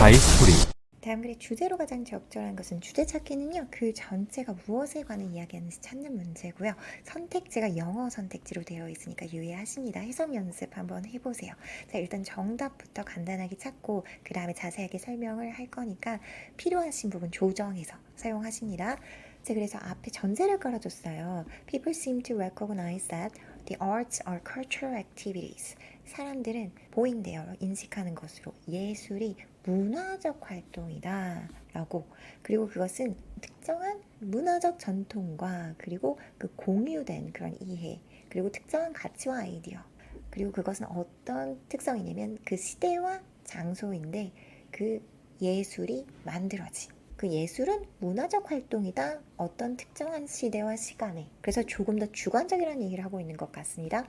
하이스토리. 다음 글의 주제로 가장 적절한 것은 주제 찾기는요. 그 전체가 무엇에 관해 이야기하는지 찾는 문제고요. 선택지가 영어 선택지로 되어 있으니까 유의하십니다. 해석 연습 한번 해보세요. 자, 일단 정답부터 간단하게 찾고 그 다음에 자세하게 설명을 할 거니까 필요하신 부분 조정해서 사용하십니다. 자, 그래서 앞에 전제를 깔아줬어요. People seem to recognize that the arts are cultural activities. 사람들은 보인대요. 인식하는 것으로 예술이 문화적 활동이다 라고, 그리고 그것은 특정한 문화적 전통과 그리고 그 공유된 그런 이해, 그리고 특정한 가치와 아이디어, 그리고 그것은 어떤 특성이냐면 그 시대와 장소인데 그 예술이 만들어진, 그 예술은 문화적 활동이다. 어떤 특정한 시대와 시간에. 그래서 조금 더 주관적이라는 얘기를 하고 있는 것 같습니다.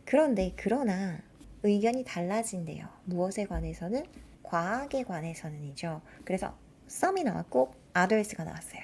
그러나 의견이 달라진대요. 무엇에 관해서는? 과학에 관해서는이죠. 그래서 some이 나왔고 others가 나왔어요.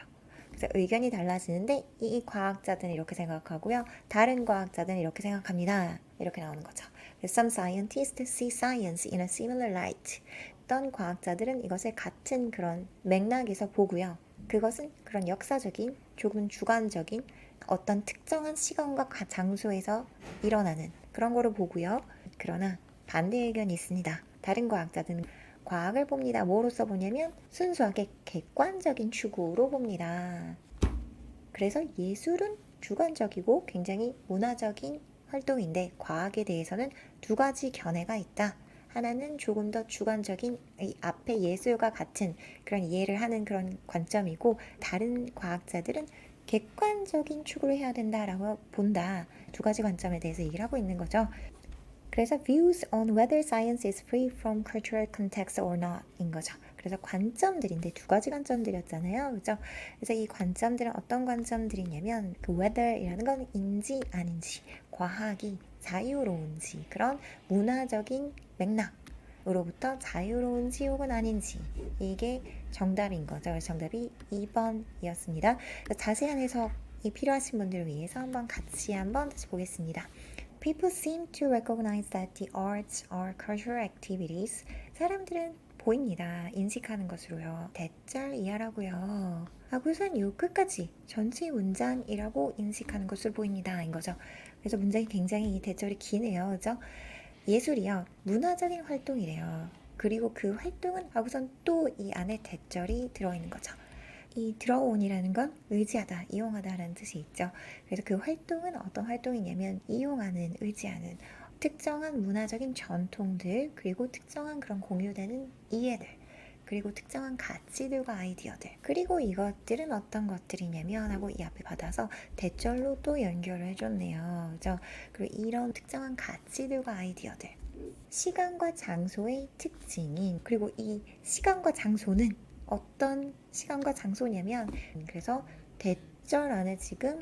그래서 의견이 달라지는데 이 과학자들은 이렇게 생각하고요. 다른 과학자들은 이렇게 생각합니다. 이렇게 나오는 거죠. Some scientists see science in a similar light. 어떤 과학자들은 이것을 같은 그런 맥락에서 보고요. 그것은 그런 역사적인, 조금 주관적인 어떤 특정한 시간과 장소에서 일어나는 그런 거로 보고요. 그러나 반대 의견이 있습니다. 다른 과학자들은 과학을 봅니다. 뭐로써 보냐면 순수하게 객관적인 추구로 봅니다. 그래서 예술은 주관적이고 굉장히 문화적인 활동인데 과학에 대해서는 두 가지 견해가 있다. 하나는 조금 더 주관적인 이 앞에 예술과 같은 그런 이해를 하는 그런 관점이고, 다른 과학자들은 객관적인 추구를 해야 된다라고 본다. 두 가지 관점에 대해서 얘기를 하고 있는 거죠. 그래서 views on whether science is free from cultural context or not 인 거죠. 그래서 관점들인데 두 가지 관점들이었잖아요. 그죠? 그래서 이 관점들은 어떤 관점들이냐면 그 whether이라는 건 인지 아닌지, 과학이 자유로운지, 그런 문화적인 맥락으로부터 자유로운지 혹은 아닌지, 이게 정답인 거죠. 그래서 정답이 2번이었습니다. 자세한 해석이 필요하신 분들을 위해서 같이 다시 보겠습니다. People seem to recognize that the arts are cultural activities. 사람들은 보입니다. 인식하는 것으로요. 대절 이하라고요. 하고선 요 끝까지 전체 문장이라고 인식하는 것으로 보입니다. 인 거죠. 그래서 문장이 굉장히 이 대절이 기네요. 그죠? 예술이요. 문화적인 활동이래요. 그리고 그 활동은 하고선 또 이 안에 대절이 들어있는 거죠. 이 들어온이라는 건 의지하다, 이용하다라는 뜻이 있죠. 그래서 그 활동은 어떤 활동이냐면 이용하는, 의지하는 특정한 문화적인 전통들, 그리고 특정한 그런 공유되는 이해들, 그리고 특정한 가치들과 아이디어들, 그리고 이것들은 어떤 것들이냐면 하고 이 앞에 받아서 대절로 또 연결을 해줬네요. 그죠? 그리고 이런 특정한 가치들과 아이디어들, 시간과 장소의 특징인, 그리고 이 시간과 장소는 어떤 시간과 장소냐면, 그래서 대절 안에 지금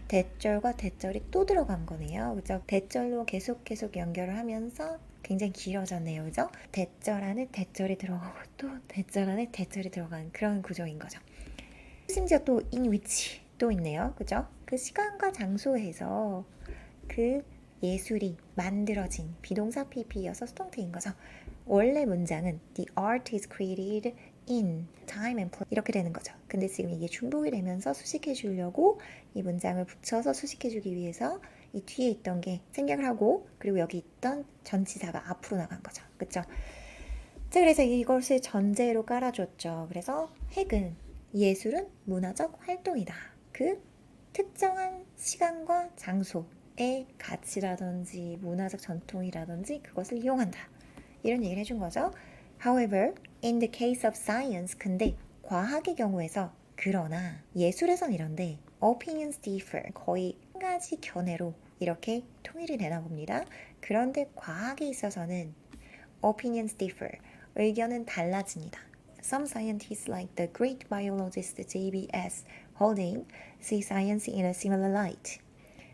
대절과 대절이 또 들어간 거네요. 그죠? 대절로 계속 연결을 하면서 굉장히 길어졌네요. 그죠? 대절 안에 대절이 들어가고 또 대절 안에 대절이 들어가는 그런 구조인 거죠. 심지어 또 in which 또 있네요. 그죠? 그 시간과 장소에서 그 예술이 만들어진, 비동사 PP여서 수동태인 거죠. 원래 문장은 The art is created in time and place 이렇게 되는 거죠. 근데 지금 이게 중복이 되면서 수식해 주려고 이 문장을 붙여서 수식해 주기 위해서 이 뒤에 있던 게 생략을 하고, 그리고 여기 있던 전치사가 앞으로 나간 거죠. 그쵸? 자, 그래서 이것을 전제로 깔아줬죠. 그래서 핵은 예술은 문화적 활동이다. 그 특정한 시간과 장소의 가치라든지 문화적 전통이라든지 그것을 이용한다. 이런 얘기를 해준 거죠. However, in the case of science, 근데 과학의 경우에서, 그러나 예술에선 이런데 opinions differ, 거의 한 가지 견해로 이렇게 통일이 되나 봅니다. 그런데 과학에 있어서는 opinions differ, 의견은 달라집니다. Some scientists like the great biologist J.B.S. Haldane see science in a similar light.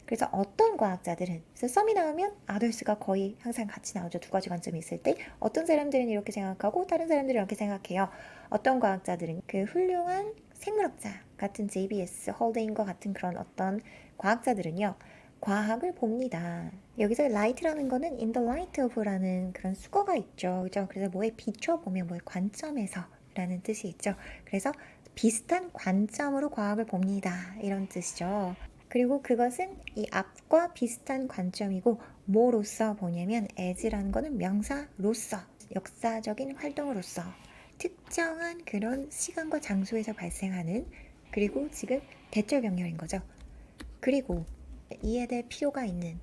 그래서 어떤 과학자들은, 그래서 some이 나오면 others가 거의 항상 같이 나오죠. 두 가지 관점이 있을 때 어떤 사람들은 이렇게 생각하고 다른 사람들은 이렇게 생각해요. 어떤 과학자들은 그 훌륭한 생물학자 같은 JBS 홀데인과 같은 그런 어떤 과학자들은요, 과학을 봅니다. 여기서 light라는 거는 in the light of라는 그런 수거가 있죠. 그죠? 그래서 뭐에 비춰보면 뭐의 관점에서 라는 뜻이 있죠. 그래서 비슷한 관점으로 과학을 봅니다. 이런 뜻이죠. 그리고 그것은 이 앞과 비슷한 관점이고 뭐로서 보냐면 as라는 거는 명사로서 역사적인 활동으로서 특정한 그런 시간과 장소에서 발생하는 그리고 지금 대절 병렬인 거죠. 그리고 이에 대해 필요가 있는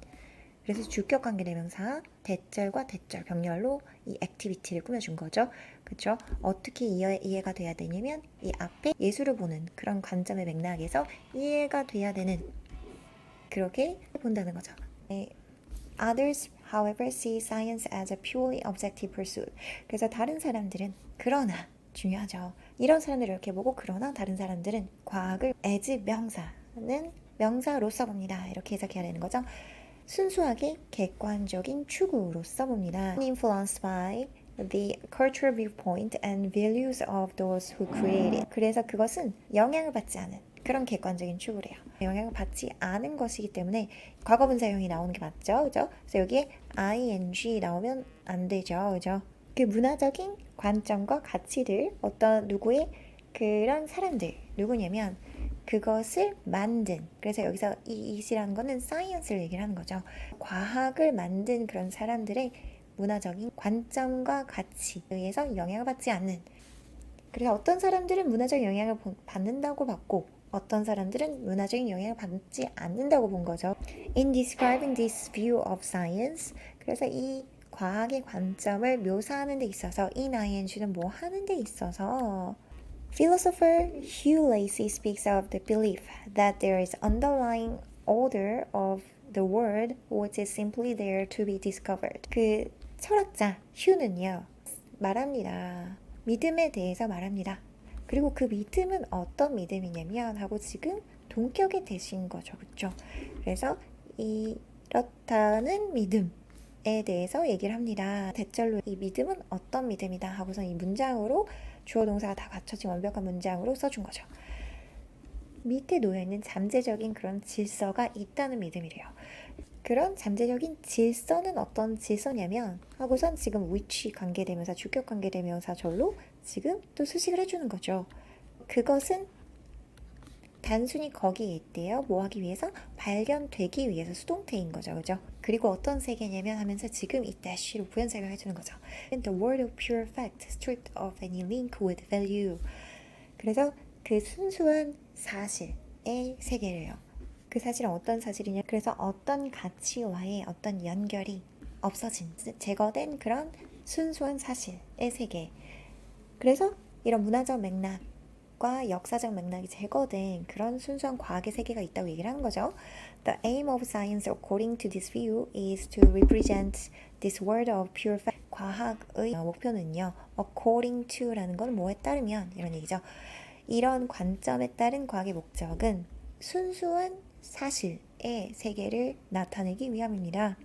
그래서 주격 관계 대명사 대절과 대절 병렬로 이 액티비티를 꾸며준 거죠. 그렇죠? 어떻게 이해가 돼야 되냐면 이 앞에 예술을 보는 그런 관점의 맥락에서 이해가 돼야 되는 그렇게 본다는 거죠. Others, however, see science as a purely objective pursuit. 그래서 다른 사람들은 그러나 중요하죠. 이런 사람들을 이렇게 보고 그러나 다른 사람들은 과학을 as 명사는 명사로서 봅니다. 이렇게 해석해야 되는 거죠. 순수하게 객관적인 추구로서 봅니다. Influenced by the cultural viewpoint and values of those who create it. 그래서 그것은 영향을 받지 않은 그런 객관적인 추구래요. 영향을 받지 않은 것이기 때문에 과거분사형이 나오는 게 맞죠, 그죠? 그래서 여기에 ing 나오면 안 되죠, 그죠? 그 문화적인 관점과 가치들 어떤 누구의 그런 사람들 누구냐면 그것을 만든 그래서 여기서 이 it이라는 거는 science를 얘기를 하는 거죠. 과학을 만든 그런 사람들의 문화적인 관점과 가치에 의해서 영향을 받지 않는 그래서 어떤 사람들은 문화적 영향을 받는다고 봤고 어떤 사람들은 문화적인 영향을 받지 않는다고 본 거죠. In describing this view of science 그래서 이 과학의 관점을 묘사하는 데 있어서 이 ing는 뭐 하는 데 있어서 Philosopher Hugh Lacey speaks of the belief that there is underlying order of the world which is simply there to be discovered. 그 철학자 휴는요 말합니다. 믿음에 대해서 말합니다. 그리고 그 믿음은 어떤 믿음이냐면 하고 지금 동격이 되신 거죠. 그렇죠? 그래서 이렇다는 믿음에 대해서 얘기를 합니다. 대절로 이 믿음은 어떤 믿음이다 하고서 이 문장으로 주어 동사가 다 갖춰진 완벽한 문장으로 써준 거죠. 밑에 놓여있는 잠재적인 그런 질서가 있다는 믿음이래요. 그런 잠재적인 질서는 어떤 질서냐면 하고선 지금 which 관계대명사, 주격 관계대명사 절로 지금 또 수식을 해주는 거죠. 그것은 단순히 거기에 있대요. 뭐 하기 위해서? 발견되기 위해서 수동태인 거죠. 그죠? 그리고 어떤 세계냐면 하면서 지금 이 dash로 부연설명해 주는 거죠. In the world of pure fact, stripped of any link with value. 그래서 그 순수한 사실의 세계래요. 그 사실은 어떤 사실이냐? 그래서 어떤 가치와의 어떤 연결이 없어진, 제거된 그런 순수한 사실의 세계. 그래서 이런 문화적 맥락과 역사적 맥락이 제거된 그런 순수한 과학의 세계가 있다고 얘기를 하는 거죠. The aim of science according to this view is to represent this world of pure fact. 과학의 목표는요. according to라는 건 뭐에 따르면 이런 얘기죠. 이런 관점에 따른 과학의 목적은 순수한 사실의 세계를 나타내기 위함입니다.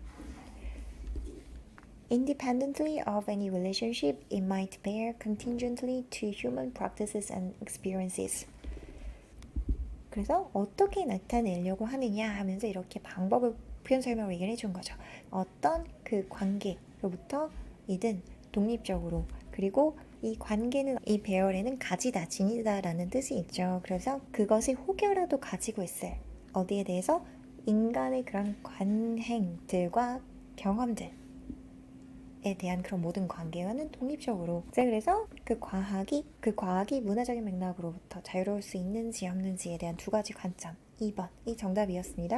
Independently of any relationship, it might bear contingently to human practices and experiences. 그래서 어떻게 나타내려고 하느냐 하면서 이렇게 방법을 표현 설명을 얘기를 해준 거죠. 어떤 그 관계로부터 이든 독립적으로 그리고 이 관계는 이 배열에는 가지다, 지니다라는 뜻이 있죠. 그래서 그것이 혹여라도 가지고 있을 어디에 대해서 인간의 그런 관행들과 경험들에 대한 그런 모든 관계와는 독립적으로. 그래서 그 과학이 문화적인 맥락으로부터 자유로울 수 있는지 없는지에 대한 두 가지 관점. 2번이 정답이었습니다.